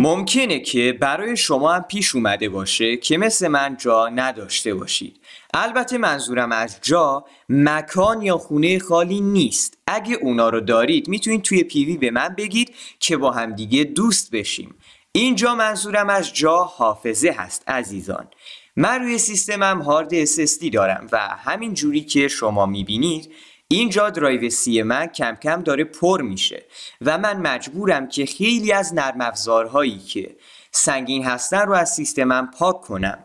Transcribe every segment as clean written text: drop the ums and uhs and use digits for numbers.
ممکنه که برای شما هم پیش اومده باشه که مثل من جا نداشته باشید. البته منظورم از جا مکان یا خونه خالی نیست. اگه اونا رو دارید میتونید توی پیوی به من بگید که با هم دیگه دوست بشیم. اینجا منظورم از جا حافظه هست عزیزان. من روی سیستمم هارد SSD دارم و همین جوری که شما میبینید اینجا درایو سی من کم کم داره پر میشه و من مجبورم که خیلی از نرم افزارهایی که سنگین هستن رو از سیستمم پاک کنم.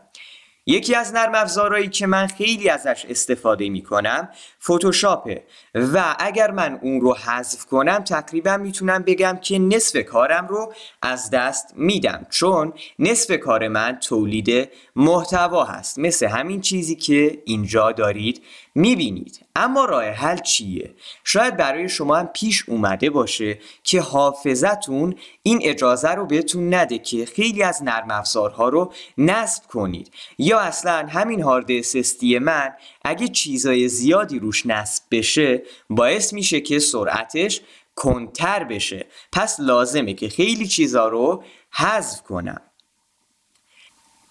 یکی از نرم افزارهایی که من خیلی ازش استفاده میکنم فتوشاپه و اگر من اون رو حذف کنم تقریبا میتونم بگم که نصف کارم رو از دست میدم، چون نصف کار من تولید محتوا هست، مثل همین چیزی که اینجا دارید میبینید. اما راه حل چیه؟ شاید برای شما هم پیش اومده باشه که حافظتون این اجازه رو بهتون نده که خیلی از نرم افزارها رو نصب کنید، یا اصلا همین هارد SSD من اگه چیزای زیادی روش نصب بشه باعث میشه که سرعتش کندتر بشه، پس لازمه که خیلی چیزا رو حذف کنم.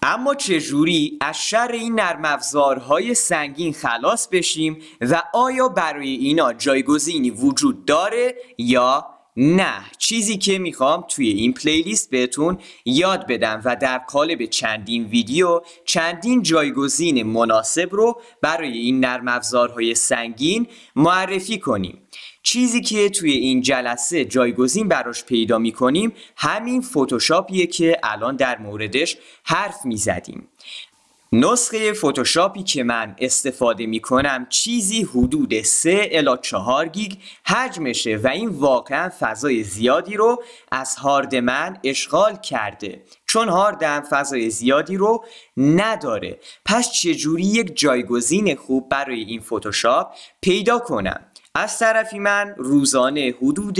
اما چجوری از شر این نرم افزارهای سنگین خلاص بشیم و آیا برای اینا جایگزینی وجود داره یا نه؟ چیزی که میخوام توی این پلیلیست بهتون یاد بدم و در قالب چندین ویدیو چندین جایگزین مناسب رو برای این نرم افزارهای سنگین معرفی کنیم. چیزی که توی این جلسه جایگزین براش پیدا میکنیم همین فتوشاپیه که الان در موردش حرف میزدیم. نسخه فتوشاپی که من استفاده میکنم چیزی حدود 3 الی 4 گیگ حجمشه و این واقعا فضای زیادی رو از هارد من اشغال کرده، چون هاردم فضای زیادی رو نداره. پس چجوری یک جایگزین خوب برای این فتوشاپ پیدا کنم؟ از طرفی من روزانه حدود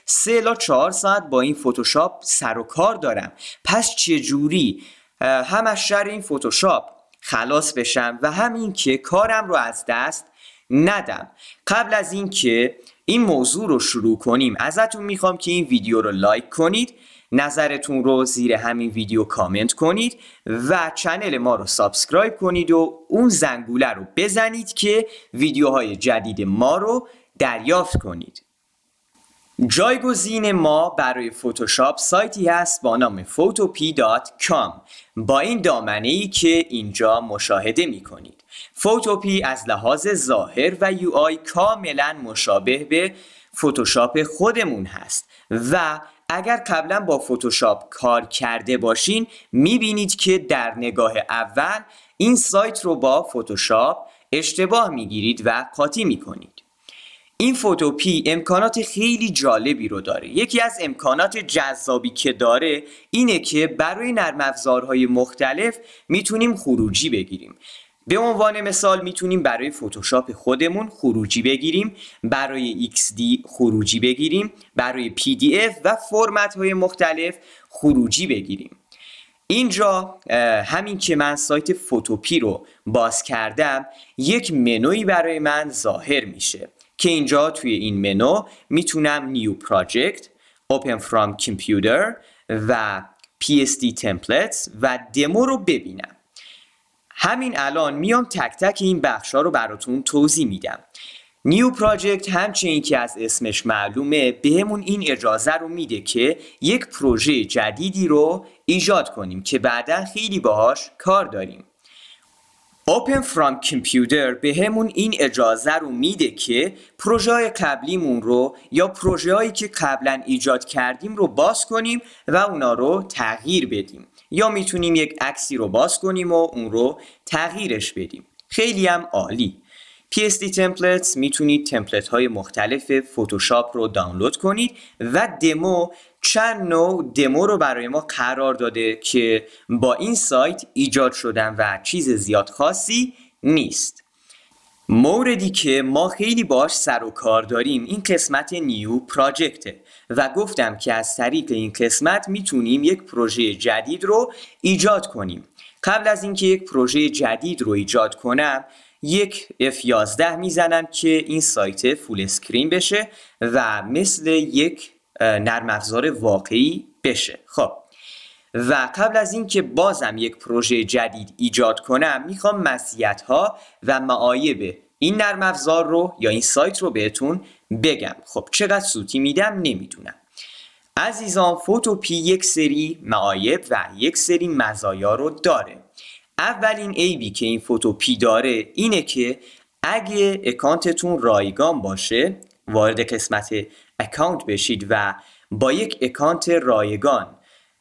3 الی 4 ساعت با این فتوشاپ سر و کار دارم. پس چجوری هم از شر این فتوشاپ خلاص بشم و همین که کارم رو از دست ندم؟ قبل از این که این موضوع رو شروع کنیم ازتون میخوام که این ویدیو رو لایک کنید، نظرتون رو زیر همین ویدیو کامنت کنید و چنل ما رو سابسکرایب کنید و اون زنگوله رو بزنید که ویدیوهای جدید ما رو دریافت کنید. جایگزین ما برای فتوشاپ سایتی هست با نام photopea.com با این دامنه‌ای که اینجا مشاهده می‌کنید. فوتوپی از لحاظ ظاهر و UI کاملا مشابه به فتوشاپ خودمون هست و اگر قبلا با فتوشاپ کار کرده باشین میبینید که در نگاه اول این سایت رو با فتوشاپ اشتباه میگیرید و قاطی میکنید. این فوتوپی امکانات خیلی جالبی رو داره. یکی از امکانات جذابی که داره اینه که برای نرم افزارهای مختلف میتونیم خروجی بگیریم. به عنوان مثال میتونیم برای فتوشاپ خودمون خروجی بگیریم، برای XD خروجی بگیریم، برای PDF و فرمت های مختلف خروجی بگیریم. اینجا همین که من سایت فوتوپی رو باز کردم یک منوی برای من ظاهر میشه که اینجا توی این منو میتونم New Project, Open from Computer و PSD Templates و دمو رو ببینم. همین الان میام تک تک این بخشا رو براتون توضیح میدم. نیو پراجکت همچنین که از اسمش معلومه بهمون این اجازه رو میده که یک پروژه جدیدی رو ایجاد کنیم که بعداً خیلی باهاش کار داریم. Open from Computer بهمون این اجازه رو میده که پروژه قبلیمون رو یا پروژه هایی که قبلا ایجاد کردیم رو باز کنیم و اونا رو تغییر بدیم، یا میتونیم یک عکسی رو باز کنیم و اون رو تغییرش بدیم. خیلی هم عالی. PSD Templates میتونید تمپلت های مختلف فتوشاپ رو دانلود کنید و دمو چند نوع دمو رو برای ما قرار داده که با این سایت ایجاد شدن و چیز زیاد خاصی نیست. موردی که ما خیلی باش سر و کار داریم این قسمت نیو پراجکته و گفتم که از طریق این قسمت میتونیم یک پروژه جدید رو ایجاد کنیم. قبل از اینکه یک پروژه جدید رو ایجاد کنم یک F11 میزنم که این سایت فول اسکرین بشه و مثل یک نرم افزار واقعی بشه. خب و قبل از این که بازم یک پروژه جدید ایجاد کنم میخوام مزیت‌ها و معایب این نرم افزار رو یا این سایت رو بهتون بگم. خب چقدر سوتی میدم نمیدونم. عزیزان فوتوپی یک سری معایب و یک سری مزایا رو داره. اولین عیبی که این فوتوپی داره اینه که اگه اکانتتون رایگان باشه، وارد قسمت اکانت بشید و با یک اکانت رایگان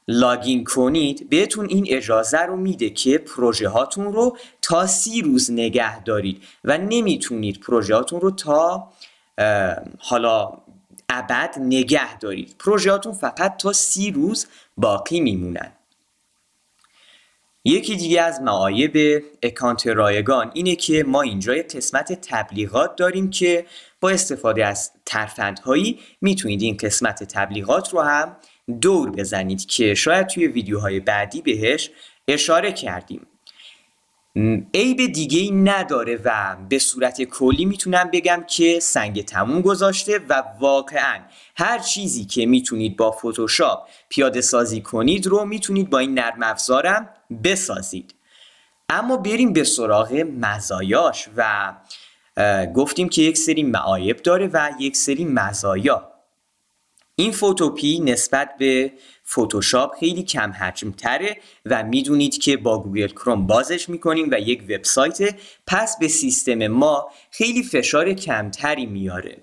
لاگین کنید، بهتون این اجازه رو میده که پروژه هاتون رو تا 30 روز نگه دارید و نمیتونید پروژه هاتون رو تا حالا ابد نگه دارید. پروژه هاتون فقط تا 30 روز باقی میمونن. یکی دیگه از معایب اکانت رایگان اینه که ما اینجا یک قسمت تبلیغات داریم که با استفاده از ترفندهایی میتونید این قسمت تبلیغات رو هم دور بزنید که شاید توی ویدیوهای بعدی بهش اشاره کردیم. عیب دیگه‌ای نداره و به صورت کلی میتونم بگم که سنگ تموم گذاشته و واقعا هر چیزی که میتونید با فتوشاپ پیاده سازی کنید رو میتونید با این نرم افزارم بسازید. اما بریم به سراغ مزایاش و گفتیم که یک سری معایب داره و یک سری مزایا. این فوتوپی نسبت به فتوشاپ خیلی کم حجم تره و میدونید که با گوگل کروم بازش میکنیم و یک وبسایت، پس به سیستم ما خیلی فشار کمتری میاره.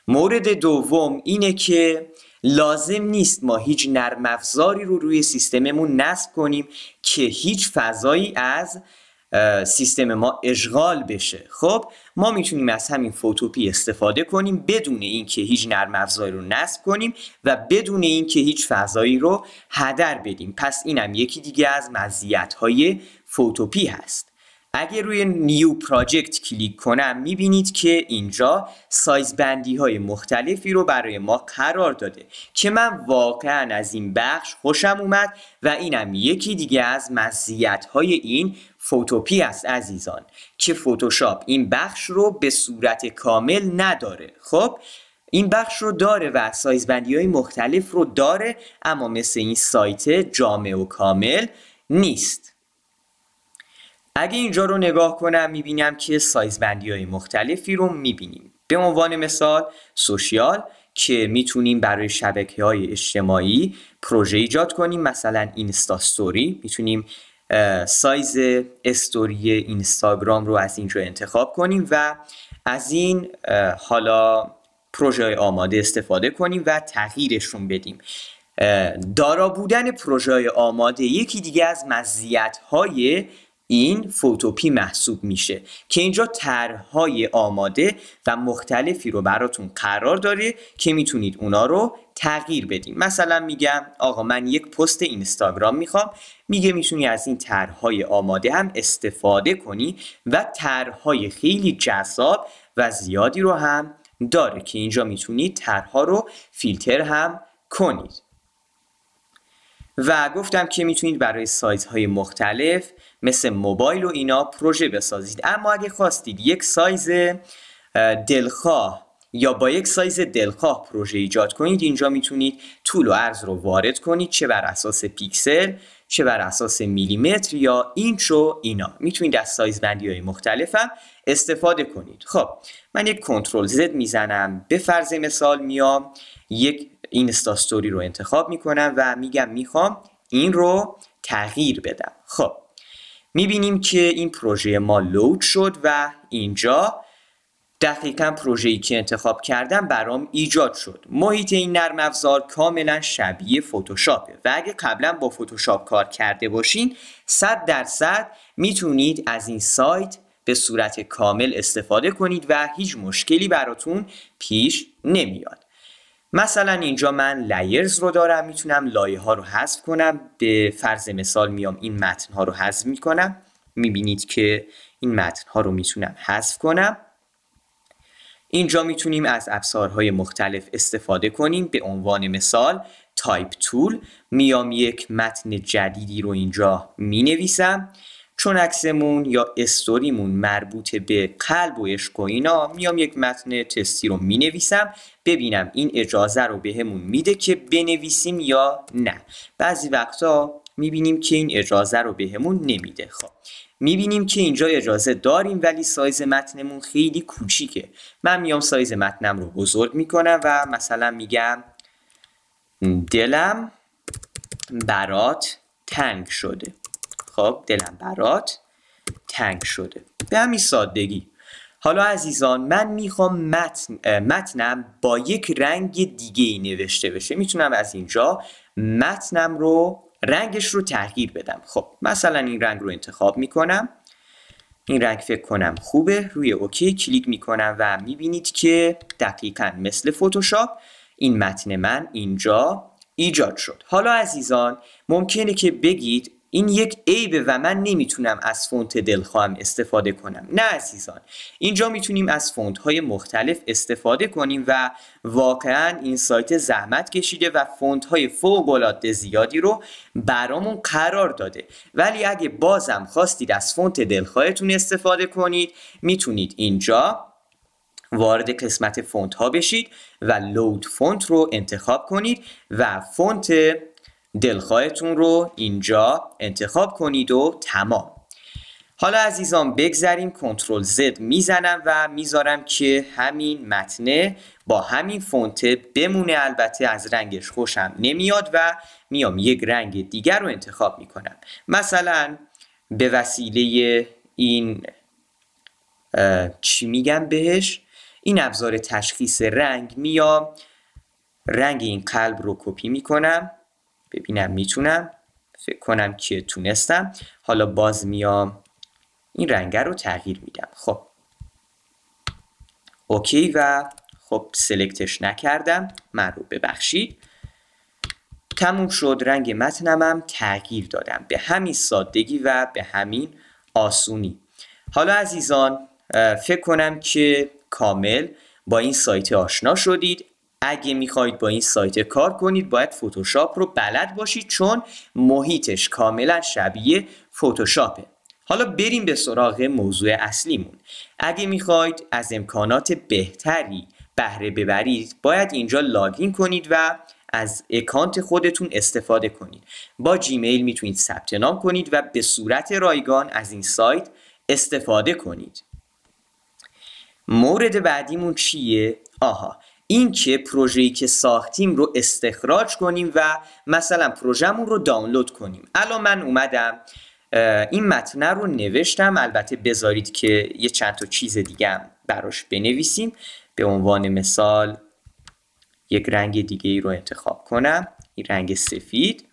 مورد دوم اینه که لازم نیست ما هیچ نرم افزاری رو روی سیستممون نصب کنیم که هیچ فضایی از سیستم ما اشغال بشه. خب ما میتونیم از همین فوتوپی استفاده کنیم بدون اینکه هیچ نرم افزاری رو نصب کنیم و بدون اینکه هیچ فضایی رو هدر بدیم. پس اینم یکی دیگه از مزیت‌های فوتوپی هست. اگه روی نیو پراجکت کلیک کنم میبینید که اینجا سایز بندی های مختلفی رو برای ما قرار داده که من واقعا از این بخش خوشم اومد و اینم یکی دیگه از مزیت های این فوتوپی است عزیزان، که فتوشاپ این بخش رو به صورت کامل نداره. خب این بخش رو داره و سایز بندی های مختلف رو داره، اما مثل این سایت جامع و کامل نیست. اگه اینجا رو نگاه کنم میبینم که سایز بندی های مختلفی رو میبینیم. به عنوان مثال سوشیال که میتونیم برای شبکه های اجتماعی پروژه ایجاد کنیم، مثلا اینستا استوری. میتونیم سایز استوری اینستاگرام رو از اینجا انتخاب کنیم و از این حالا پروژه های آماده استفاده کنیم و تغییرشون بدیم. دارا بودن پروژه های آماده یکی دیگه از مزیت های این فوتوپی محسوب میشه که اینجا طرح‌های آماده و مختلفی رو براتون قرار داره که میتونید اونا رو تغییر بدین. مثلا میگم آقا من یک پست اینستاگرام میخوام، میگه میتونی از این طرح‌های آماده هم استفاده کنی و طرح‌های خیلی جذاب و زیادی رو هم داره که اینجا میتونید طرح‌ها رو فیلتر هم کنید. و گفتم که میتونید برای سایزهای مختلف مثل موبایل و اینا پروژه بسازید. اما اگه خواستید یک سایز دلخواه یا با یک سایز دلخواه پروژه ایجاد کنید، اینجا میتونید طول و عرض رو وارد کنید، چه بر اساس پیکسل، چه بر اساس میلیمتر یا اینچ و اینا. میتونید از سایز بندی های مختلف هم استفاده کنید. خب من یک کنترل زد میزنم، به فرض مثال میام یک اینستا استوری رو انتخاب میکنم و میگم میخوام این رو تغییر بدم. خب میبینیم که این پروژه ما لود شد و اینجا دقیقاً پروژه‌ای که انتخاب کردم برام ایجاد شد. محیط این نرم افزار کاملا شبیه فتوشاپه و اگه قبلا با فتوشاپ کار کرده باشین 100% میتونید از این سایت به صورت کامل استفاده کنید و هیچ مشکلی براتون پیش نمیاد. مثلا اینجا من لایرز رو دارم، میتونم لایه ها رو حذف کنم. به فرض مثال میام این متن ها رو حذف میکنم، میبینید که این متن ها رو میتونم حذف کنم. اینجا میتونیم از ابزارهای مختلف استفاده کنیم. به عنوان مثال تایپ تول، میام یک متن جدیدی رو اینجا مینویسم. چون عکسمون یا استوریمون مربوط به قلب و عشق و اینا، میام یک متن تستی رو مینویسم، ببینم این اجازه رو بهمون میده که بنویسیم یا نه. بعضی وقتا میبینیم که این اجازه رو بهمون نمیده. خب میبینیم که اینجا اجازه داریم ولی سایز متنمون خیلی کوچیکه. من میام سایز متنم رو بزرگ میکنم و مثلا میگم دلم برات تنگ شده. خب دلم برات تنگ شده، به همین سادگی. حالا عزیزان من میخوام متنم با یک رنگ دیگه ای نوشته بشه. میتونم از اینجا متنم رو رنگش رو تغییر بدم. خب مثلا این رنگ رو انتخاب میکنم، این رنگ فکر کنم خوبه، روی اوکی کلیک میکنم و میبینید که دقیقاً مثل فتوشاپ این متن من اینجا ایجاد شد. حالا عزیزان ممکنه که بگید این یک عیبه و من نمیتونم از فونت دلخواهم استفاده کنم. نه عزیزان، اینجا میتونیم از فونت های مختلف استفاده کنیم و واقعا این سایت زحمت کشیده و فونت های فوق العاده زیادی رو برامون قرار داده. ولی اگه بازم خواستید از فونت دلخواهتون استفاده کنید، میتونید اینجا وارد قسمت فونت ها بشید و لود فونت رو انتخاب کنید و فونت دلخواهتون رو اینجا انتخاب کنید و تمام. حالا عزیزان بگذاریم، کنترل زد میزنم و میذارم که همین متن با همین فونت بمونه. البته از رنگش خوشم نمیاد و میام یک رنگ دیگر رو انتخاب میکنم. مثلا به وسیله این چی میگم بهش، این ابزار تشخیص رنگ، میام رنگ این قلب رو کپی میکنم. ببینم میتونم، فکر کنم که تونستم. حالا باز میام این رنگ رو تغییر میدم. خب اوکی و خب سلکتش نکردم، من رو ببخشید. تموم شد، رنگ متنم تغییر دادم به همین سادگی و به همین آسونی. حالا عزیزان فکر کنم که کامل با این سایت آشنا شدید. اگه میخواید با این سایت کار کنید باید فتوشاپ رو بلد باشید، چون محیطش کاملا شبیه فتوشاپه. حالا بریم به سراغ موضوع اصلیمون. اگه میخواید از امکانات بهتری بهره ببرید باید اینجا لاگین کنید و از اکانت خودتون استفاده کنید. با جیمیل میتونید ثبت نام کنید و به صورت رایگان از این سایت استفاده کنید. مورد بعدیمون چیه؟ این که پروژه‌ای که ساختیم رو استخراج کنیم و مثلا پروژه‌مون رو دانلود کنیم. الان من اومدم این متن رو نوشتم. البته بذارید که یه چند تا چیز دیگه هم براش بنویسیم. به عنوان مثال یک رنگ دیگه ای رو انتخاب کنم، این رنگ سفید.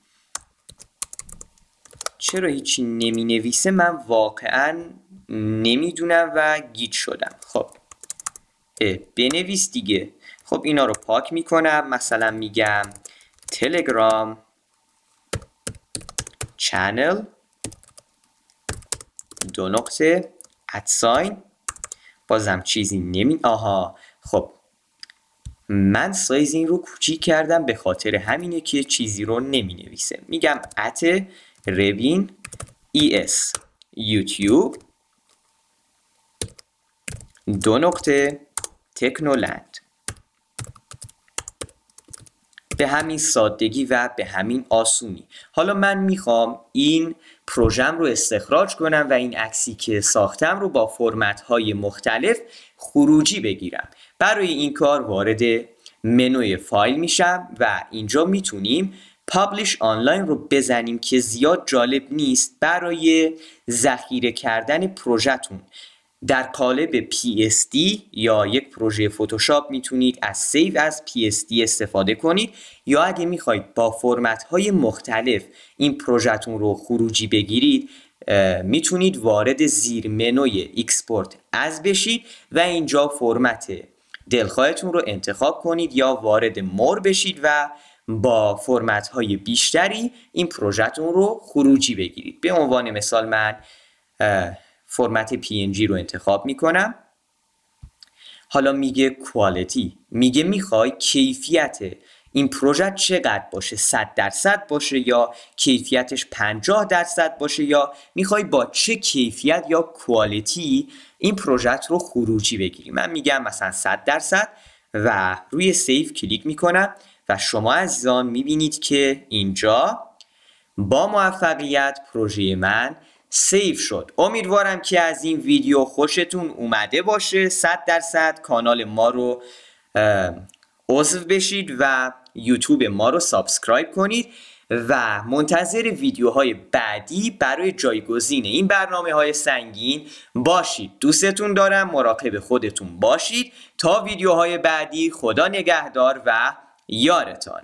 چرا هیچی نمی نویسه من واقعا نمیدونم و گیج شدم. خب بنویس دیگه. خب اینا رو پاک میکنم، مثلا میگم تلگرام چنل _ بازم چیزی خب من سایز این رو کوچیک کردم به خاطر همینه که چیزی رو نمی نویسه. میگم @ربین ES یوتیوب _تکنولند. به همین سادگی و به همین آسونی. حالا من میخوام این پروژم رو استخراج کنم و این عکسی که ساختم رو با فرمت های مختلف خروجی بگیرم. برای این کار وارد منوی فایل میشم و اینجا میتونیم پابلش آنلاین رو بزنیم که زیاد جالب نیست. برای ذخیره کردن پروژه‌تون در قالب PSD یا یک پروژه فتوشاپ میتونید از سیو از PSD استفاده کنید، یا اگه میخواید با فرمت های مختلف این پروژه‌تون رو خروجی بگیرید میتونید وارد زیر منوی اکسپورت از بشید و اینجا فرمت دلخواهتون رو انتخاب کنید یا وارد مور بشید و با فرمت های بیشتری این پروژه‌تون رو خروجی بگیرید. به عنوان مثال من فرمت PNG رو انتخاب میکنم. حالا میگه کوالیتی، میگه میخوای کیفیت این پروژه چقدر باشه، 100% باشه یا کیفیتش 50% باشه، یا میخوای با چه کیفیت یا کوالیتی این پروژه رو خروجی بگیری. من میگم مثلا 100% و روی سیو کلیک میکنم و شما عزیزان میبینید که اینجا با موفقیت پروژه من سیو شد. امیدوارم که از این ویدیو خوشتون اومده باشه. 100% کانال ما رو عضو بشید و یوتیوب ما رو سابسکرایب کنید و منتظر ویدیوهای بعدی برای جایگزین این برنامه‌های سنگین باشید. دوستتون دارم. مراقب خودتون باشید. تا ویدیوهای بعدی، خدا نگهدار و یارتان.